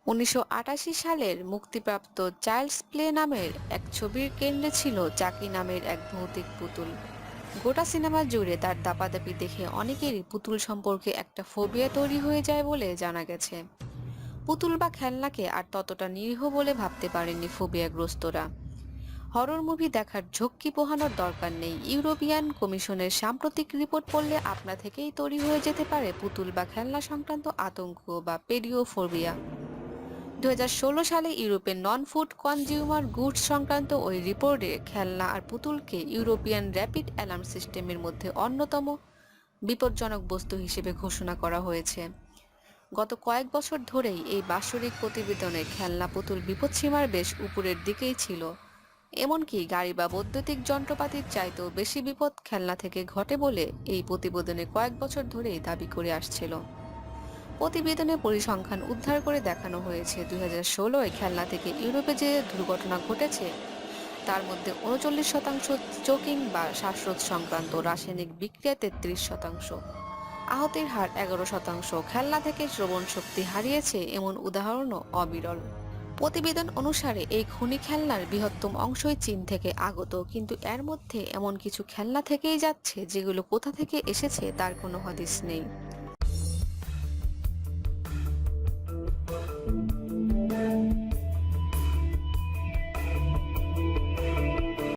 1988 সালের মুক্তিপ্রাপ্ত child's play নামের এক ছবির কেন্দ্রে ছিল চাকি নামের এক ভৌতিক পুতুল। গোটা সিনেমা জুড়ে তার দাপাদাপি দেখে অনেকেরই পুতুল সম্পর্কে একটা ফোবিয়া তৈরি হয়ে যায় বলে জানা গেছে। পুতুল বা খেলনাকে আর ততটা নিরীহ বলে ভাবতে পারেননি ফোবিয়াগ্রস্তরা। হরর মুভি দেখার ঝক্কি পোহানোর দরকার নেই। ইউরোপিয়ান কমিশনের সাম্প্রতিক রিপোর্ট পড়লে আপনা থেকেই তৈরি হয়ে যেতে পারে পুতুল বা খেলনা সংক্রান্ত আতঙ্ক বা পেডিওফোবিয়া। 2016 সালে ইউরোপের নন ফুড কনজিউমার গুডস সংক্রান্ত ওই রিপোর্টে খেলনা আর পুতুলকে ইউরোপিয়ান র্যাপিড অ্যালার্ম সিস্টেমের মধ্যে অন্যতম বিপজ্জনক বস্তু হিসেবে ঘোষণা করা হয়েছে। গত কয়েক বছর ধরেই এই বাৎসরিক প্রতিবেদনে খেলনা পুতুল বিপদসীমার বেশ উপরের দিকেই ছিল। এমনকি গাড়ি বা বৈদ্যুতিক যন্ত্রপাতির চাইতেও বেশি বিপদ খেলনা থেকে ঘটে বলে এই প্রতিবেদনে কয়েক বছর ধরেই দাবি করে আসছিল। প্রতিবেদনে পরিসংখ্যান উদ্ধার করে দেখানো হয়েছে 2016 খেলনা থেকে ইউরোপে যে দুর্ঘটনা ঘটেছে তার মধ্যে 39% চোকিং বা শ্বাসরোধ সংক্রান্ত, রাসায়নিক বিক্রিয়া 33%, আহতের হার 11%, খেলনা থেকে শ্রবণ শক্তি হারিয়েছে এমন উদাহরণও অবিরল। প্রতিবেদন অনুসারে এই খনি খেলনার বৃহত্তম অংশই চীন থেকে আগত, কিন্তু এর মধ্যে এমন কিছু খেলনা থেকেই যাচ্ছে যেগুলো কোথা থেকে এসেছে তার কোনো হদিস নেই।